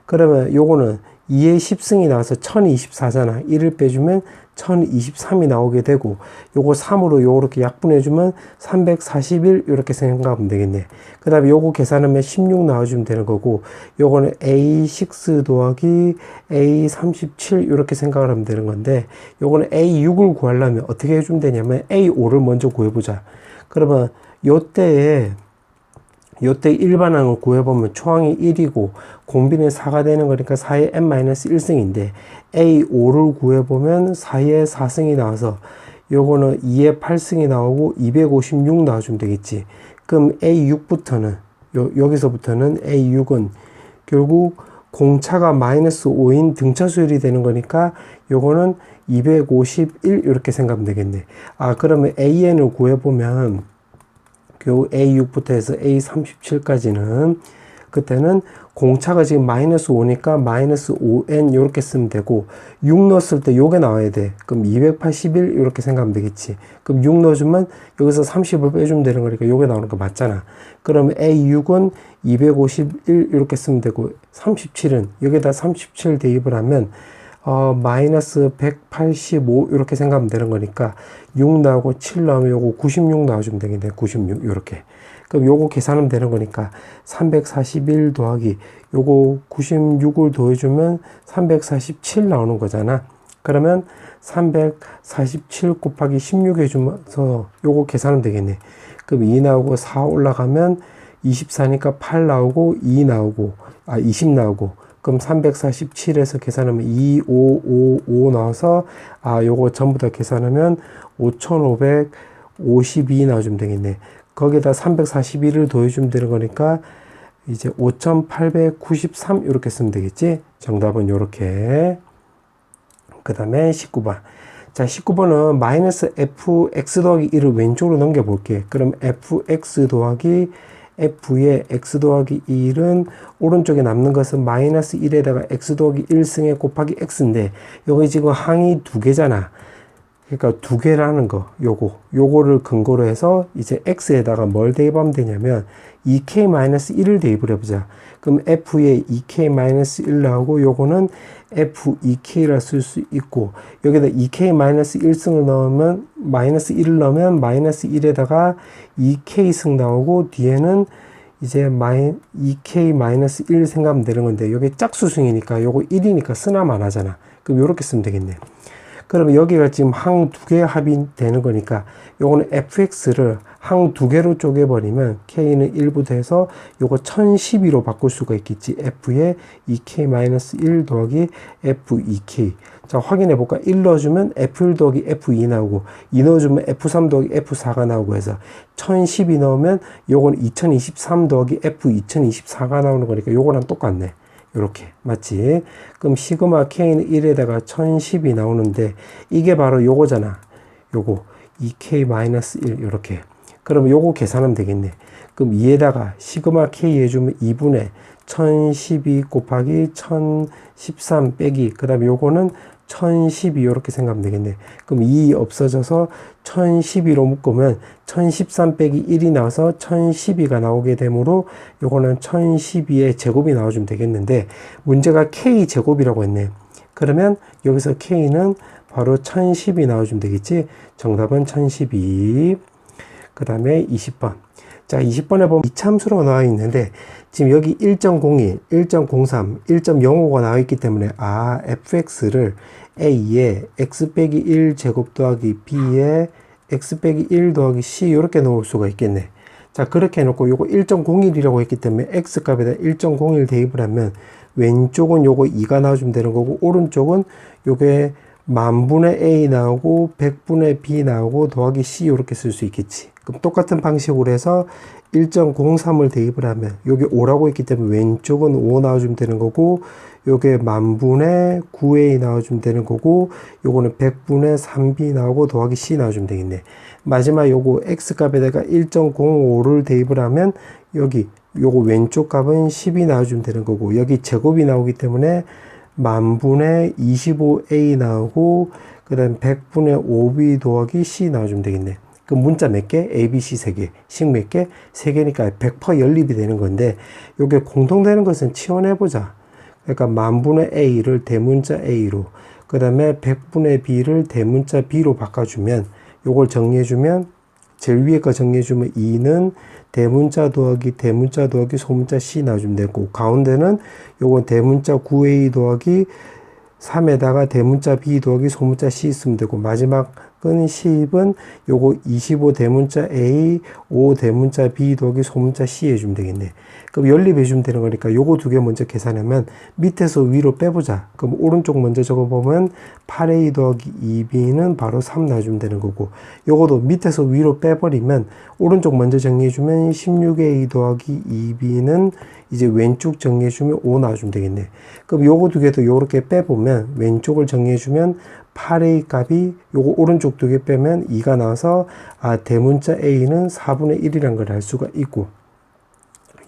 그러면 요거는 2의 10승이 나와서 1024잖아. 1을 빼주면 1023이 나오게 되고 요거 3으로 요렇게 약분해주면 341 이렇게 생각하면 되겠네. 그 다음에 요거 계산하면 16 나와주면 되는 거고 요거는 A6 더하기 A37 이렇게 생각을 하면 되는 건데 요거는 A6을 구하려면 어떻게 해주면 되냐면 A5를 먼저 구해보자. 그러면 요때 일반항을 구해보면 초항이 1이고 공비는 4가 되는 거니까 4의 n-1승인데 A5를 구해보면 4의 4승이 나와서 요거는 2의 8승이 나오고 256 나와주면 되겠지. 그럼 A6부터는 여기서부터는 A6은 결국 공차가 마이너스 5인 등차 수열이 되는 거니까 요거는 251 이렇게 생각하면 되겠네. 그러면 AN을 구해보면 요 A6부터 해서 A37까지는 그때는 공차가 지금 마이너스 5니까 마이너스 5n 이렇게 쓰면 되고 6 넣었을 때 요게 나와야 돼. 그럼 281 이렇게 생각하면 되겠지. 그럼 6 넣어주면 여기서 30을 빼주면 되는 거니까 요게 나오는 거 맞잖아. 그러면 A6은 251 이렇게 쓰면 되고 37은 여기다 37 대입을 하면 마이너스 185 이렇게 생각하면 되는 거니까 6 나오고 7 나오면 요거 96 나와주면 되겠네. 96 요렇게. 그럼 요거 계산하면 되는 거니까 341 더하기 요거 96을 더해주면 347 나오는 거잖아. 그러면 347 곱하기 16 해주면서 요거 계산하면 되겠네. 그럼 2 나오고 4 올라가면 24니까 8 나오고 2 나오고 20 나오고 그럼 347에서 계산하면 2555 나와서 요거 전부 다 계산하면 5552 나와주면 되겠네. 거기다 341을 더해주면 되는 거니까 이제 5893 이렇게 쓰면 되겠지. 정답은 요렇게. 그 다음에 19번. 자, 19번은 마이너스 fx 더하기 1을 왼쪽으로 넘겨볼게. 그럼 fx 더하기 f의 x 더하기 1은 오른쪽에 남는 것은 마이너스 1에다가 x 더하기 1승에 곱하기 x인데 여기 지금 항이 두 개잖아. 그러니까 두 개라는 거 요거를 근거로 해서 이제 x에다가 뭘 대입하면 되냐면 2k-1을 대입을 해보자. 그럼 f에 2k-1 나오고 요거는 f2k라 쓸 수 있고 여기다 2k-1승을 넣으면 마이너스 1을 넣으면 마이너스 1에다가 2k승 나오고 뒤에는 이제 2k-1 생각하면 되는 건데 여기 짝수승이니까 요거 1이니까 쓰나 마나잖아. 그럼 요렇게 쓰면 되겠네. 그러면 여기가 지금 항 두 개의 합이 되는 거니까 요거는 fx를 항 두 개로 쪼개버리면 k는 1부터 해서 요거 1012로 바꿀 수가 있겠지. f에 2k-1 더하기 f2k. 자, 확인해 볼까? 1 넣어주면 f1 더하기 f2 나오고 2 넣어주면 f3 더하기 f4가 나오고 해서 1012 넣으면 요건 2023 더하기 f2024가 나오는 거니까 요거랑 똑같네. 요렇게 맞지? 그럼 시그마 k는 1에다가 1010이 나오는데 이게 바로 요거잖아. 요거 2k-1 요렇게. 그럼 요거 계산하면 되겠네. 그럼 2에다가 시그마 k 해주면 2분의 1012 곱하기 1013 빼기 그 다음에 요거는 1012 이렇게 생각하면 되겠네. 그럼 2 없어져서 1012로 묶으면 1013 빼기 1이 나와서 1012가 나오게 되므로 요거는 1012의 제곱이 나와주면 되겠는데 문제가 k 제곱이라고 했네. 그러면 여기서 k는 바로 1012 나와주면 되겠지. 정답은 1012. 그 다음에 20번. 자, 20번에 보면 이참수로 나와 있는데 지금 여기 1.01, 1.03, 1.05가 나와 있기 때문에 fx를 a에 x 빼기 1 제곱 더하기 b에 x 빼기 1 더하기 c 이렇게 넣을 수가 있겠네. 자, 그렇게 해놓고 요거 1.01이라고 했기 때문에 x 값에다 1.01 대입을 하면 왼쪽은 요거 2가 나와주면 되는 거고 오른쪽은 요게 만분의 a 나오고 100분의 b 나오고 더하기 c 이렇게 쓸 수 있겠지. 그럼 똑같은 방식으로 해서 1.03을 대입을 하면 요게 5라고 했기 때문에 왼쪽은 5 나와주면 되는 거고 요게 만분의 9a 나와주면 되는 거고 요거는 100분의 3b 나오고 더하기 c 나와주면 되겠네. 마지막 요거 x 값에다가 1.05를 대입을 하면 여기 요거 왼쪽 값은 10이 나와주면 되는 거고 여기 제곱이 나오기 때문에 만분의 25a 나오고 그 다음 100분의 5b 더하기 c 나와주면 되겠네. 그 문자 몇 개? A, B, C 3개. 식 몇 개? 3개니까 100% 연립이 되는 건데 요게 공통되는 것은 치환해보자. 그러니까 만분의 A를 대문자 A로 그 다음에 100분의 B를 대문자 B로 바꿔주면 요걸 정리해주면 제일 위에 거 정리해주면 2는 대문자 더하기 소문자 C 나와주면 되고 가운데는 요건 대문자 9A 더하기 3에다가 대문자 B 더하기 소문자 C 있으면 되고 마지막은 10은 요거 25 대문자 A 5 대문자 B 더하기 소문자 C 해주면 되겠네. 그럼 연립해주면 되는 거니까 요거 두 개 먼저 계산하면 밑에서 위로 빼보자. 그럼 오른쪽 먼저 적어보면 8A 더하기 2B는 바로 3 놔주면 되는 거고 요거도 밑에서 위로 빼버리면 오른쪽 먼저 정리해주면 16A 더하기 2B는 이제 왼쪽 정리해주면 5 나와주면 되겠네. 그럼 요거 두 개도 요렇게 빼보면 왼쪽을 정리해주면 8A 값이 요거 오른쪽 두 개 빼면 2가 나와서 대문자 A는 4분의 1이란 걸 알 수가 있고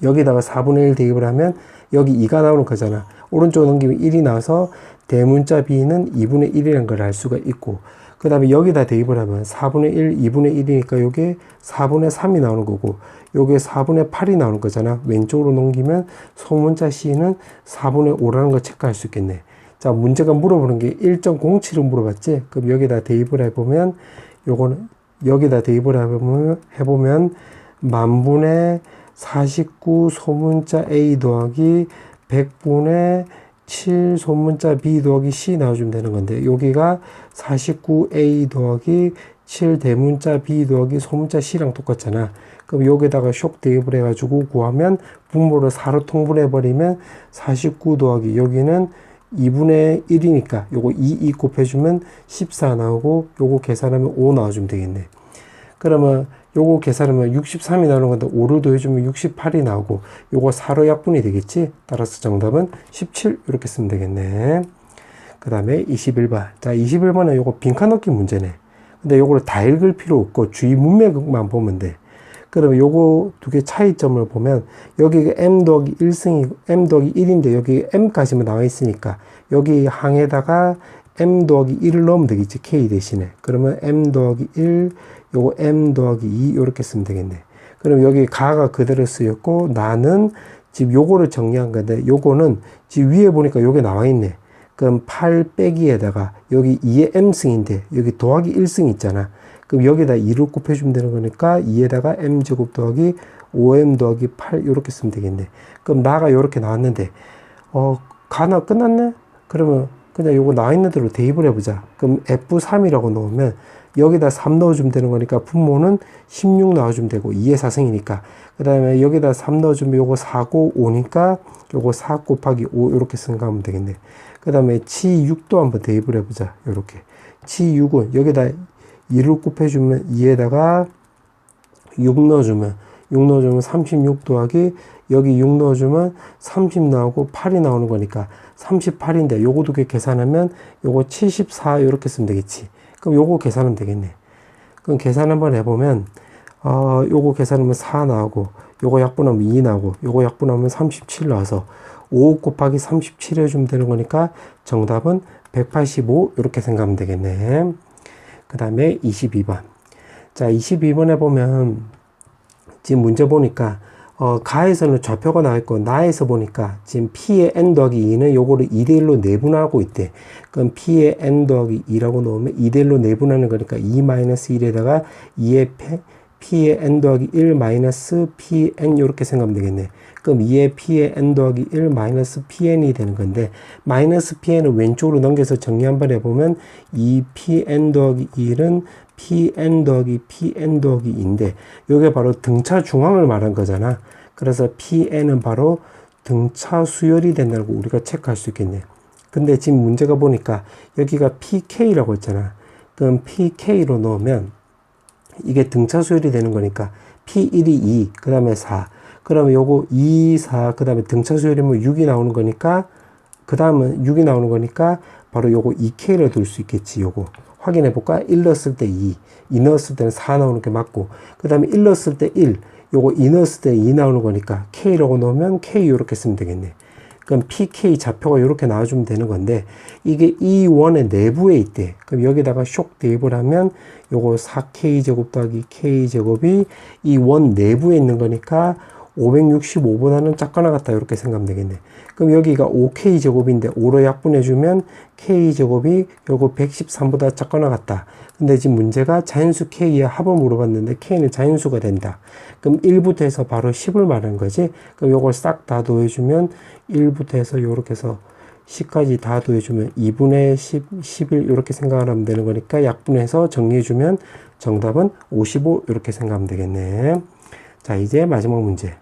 여기다가 4분의 1 대입을 하면 여기 2가 나오는 거잖아. 오른쪽 넘기면 1이 나와서 대문자 B는 2분의 1이란 걸 알 수가 있고 그 다음에 여기다 대입을 하면 4분의 1, 2분의 1이니까 요게 4분의 3이 나오는 거고 요게 4분의 8이 나오는 거잖아. 왼쪽으로 넘기면 소문자 C는 4분의 5라는 걸 체크할 수 있겠네. 자, 문제가 물어보는 게 1.07을 물어봤지? 그럼 여기다 대입을 해보면 요거는 여기다 대입을 해보면 만분의 49 소문자 A 더하기 100분의 7 소문자 B 더하기 C 나와주면 되는 건데 여기가 49A 더하기 7 대문자 B 더하기 소문자 C랑 똑같잖아. 그럼 여기다가 쇽 대입을 해가지고 구하면 분모를 4로 통분해버리면 49 더하기 여기는 2분의 1이니까 요거 2 곱해주면 14 나오고 요거 계산하면 5 나와주면 되겠네. 그러면 요거 계산하면 63이 나오는 건데 5를 더해주면 68이 나오고 요거 4로 약분이 되겠지. 따라서 정답은 17 이렇게 쓰면 되겠네. 그 다음에 21번. 자, 21번은 요거 빈칸 넣기 문제네. 근데 요거를 다 읽을 필요 없고 주의 문맥만 보면 돼. 그러면 요거 두 개 차이점을 보면 여기가 m 더하기 1인데 여기 m까지만 나와 있으니까 여기 항에다가 m 더하기 1을 넣으면 되겠지. k 대신에. 그러면 m 더하기 1 요거 m 더하기 2 이렇게 쓰면 되겠네. 그럼 여기 가가 그대로 쓰였고 나는 지금 요거를 정리한 건데 요거는 지금 위에 보니까 요게 나와 있네. 그럼 8 빼기에다가 여기 2의 m승인데 여기 더하기 1승 있잖아. 그럼 여기다 2를 곱해주면 되는 거니까 2에다가 m제곱 더하기 5m 더하기 8 이렇게 쓰면 되겠네. 그럼 나가 이렇게 나왔는데 가나 끝났네? 그러면 그냥 요거 나와 있는 대로 대입을 해보자. 그럼 F3이라고 넣으면 여기다 3 넣어주면 되는 거니까 분모는 16 넣어주면 되고 2의 4승이니까 그 다음에 여기다 3 넣어주면 요거 4고 5니까 요거 4 곱하기 5 이렇게 생각하면 되겠네. 그 다음에 치6도 한번 대입을 해보자. 요렇게 치6은 여기다 2를 곱해주면 2에다가 6 넣어주면 36 더하기 여기 6 넣어주면 30 나오고 8이 나오는 거니까 38인데 요거 두 개 계산하면 요거 74 이렇게 쓰면 되겠지. 그럼 요거 계산하면 되겠네. 그럼 계산 한번 해보면 요거 계산하면 4 나오고 요거 약분하면 2 나오고 요거 약분하면 37 나와서 5 곱하기 37 해주면 되는 거니까 정답은 185 이렇게 생각하면 되겠네. 그 다음에 22번. 자, 22번에 보면 지금 문제 보니까 가에서는 좌표가 나와 있고 나에서 보니까 지금 P의 N 더하기 2는 요거를 2대1로 내분하고 있대. 그럼 P의 N 더하기 2라고 넣으면 2대1로 내분하는 거니까 2-1에다가 2의 P의 N 더하기 1 마이너스 Pn 이렇게 생각하면 되겠네. 그럼 2의 P의 N 더하기 1 마이너스 Pn이 되는 건데 마이너스 Pn을 왼쪽으로 넘겨서 정리 한번 해보면 2Pn 더하기 1은 Pn 더하기 Pn 더하기 2인데 이게 바로 등차 중앙을 말한 거잖아. 그래서 Pn은 바로 등차 수열이 된다고 우리가 체크할 수 있겠네. 근데 지금 문제가 보니까 여기가 PK라고 했잖아. 그럼 PK로 넣으면 이게 등차 수열이 되는 거니까 P1이 2, 그 다음에 4. 그러면 요거 2, 4, 그 다음에 등차 수열이면 6이 나오는 거니까, 그 다음은 6이 나오는 거니까, 바로 요거 2K로 둘 수 있겠지, 요거. 확인해 볼까? 1 넣었을 때 2, 2 넣었을 때는 4 나오는 게 맞고, 그 다음에 1 넣었을 때 1, 요거 2 넣었을 때 2 나오는 거니까, K라고 넣으면 K 요렇게 쓰면 되겠네. 그럼 PK 좌표가 이렇게 나와주면 되는 건데 이게 이 원의 내부에 있대. 그럼 여기다가 쇽 대입을 하면 요거 4K제곱 더하기 K제곱이 이 원 내부에 있는 거니까 565보다는 작거나 같다 이렇게 생각하면 되겠네. 그럼 여기가 5K제곱인데 5로 약분해주면 K제곱이 요거 113보다 작거나 같다. 근데 지금 문제가 자연수 K의 합을 물어봤는데 K는 자연수가 된다. 그럼 1부터 해서 바로 10을 말하는 거지. 그럼 요걸 싹 다 더해주면 1부터 해서 요렇게 해서 10까지 다 더해주면 2분의 10, 11 이렇게 생각을 하면 되는 거니까 약분해서 정리해주면 정답은 55 이렇게 생각하면 되겠네. 자, 이제 마지막 문제.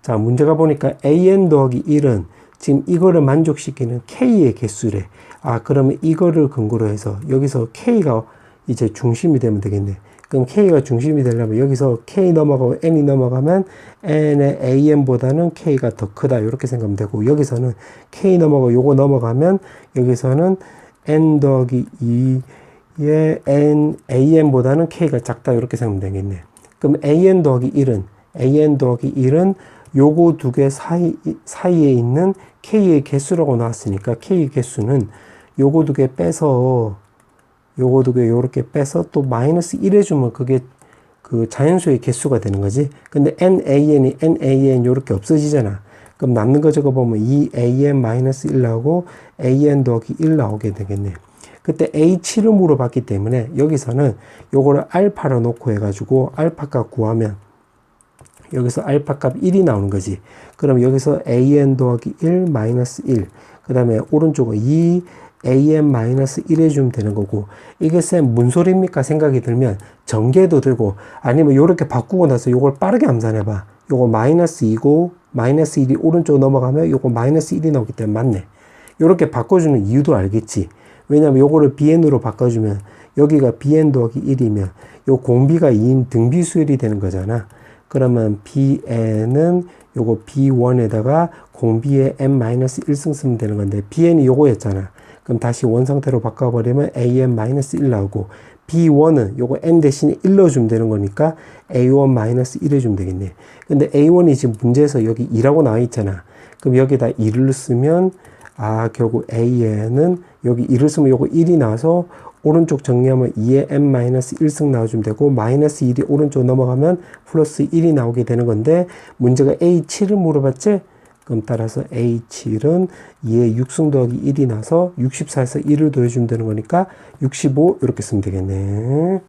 자, 문제가 보니까 an 더하기 1은 지금 이거를 만족시키는 k의 개수래. 아, 그러면 이거를 근거로 해서 여기서 k가 이제 중심이 되면 되겠네. 그럼 k가 중심이 되려면 여기서 k 넘어가고 n이 넘어가면 n의 an보다는 k가 더 크다 이렇게 생각하면 되고, 여기서는 k 넘어가고 요거 넘어가면 여기서는 n 더하기 2의 an보다는 k가 작다 이렇게 생각하면 되겠네. 그럼 an 더하기 1은 요거 두 개 사이에 있는 k의 개수라고 나왔으니까 k의 개수는 요거 두 개 빼서 요거 두 개 요렇게 빼서 또 마이너스 1 해주면 그게 그 자연수의 개수가 되는 거지. 근데 nan 요렇게 없어지잖아. 그럼 남는 거 적어보면 2an-1 나오고 an 더하기 1 나오게 되겠네. 그때 h를 물어봤기 때문에 여기서는 요거를 알파로 놓고 해가지고 알파 값 구하면 여기서 알파 값 1이 나오는 거지. 그럼 여기서 an 더하기 1 마이너스 1. 그 다음에 오른쪽은 2 an 마이너스 1 해주면 되는 거고, 이게 쌤 뭔 소리입니까 생각이 들면 전개도 되고, 아니면 요렇게 바꾸고 나서 요걸 빠르게 암산해봐. 요거 마이너스 2고 마이너스 1이 오른쪽 넘어가면 요거 마이너스 1이 나오기 때문에 맞네. 요렇게 바꿔주는 이유도 알겠지. 왜냐면 요거를 bn으로 바꿔주면 여기가 bn 더하기 1이면 요 공비가 2인 등비수열이 되는 거잖아. 그러면 bn은 요거 b1에다가 공비의 n-1승 쓰면 되는 건데 bn이 요거였잖아. 그럼 다시 원상태로 바꿔버리면 an-1 나오고, b1은 요거 n 대신에 1 넣어주면 되는 거니까 a1-1 해주면 되겠네. 근데 a1이 지금 문제에서 여기 2라고 나와 있잖아. 그럼 여기다 2를 쓰면 결국 an은 여기 2를 쓰면 요거 1이 나와서 오른쪽 정리하면 2의 n-1승 나와주면 되고, 마이너스 1이 오른쪽 넘어가면 플러스 1이 나오게 되는 건데, 문제가 A7을 물어봤지? 그럼 따라서 A7은 2의 6승 더하기 1이 나서 64에서 1을 더해주면 되는 거니까 65 이렇게 쓰면 되겠네.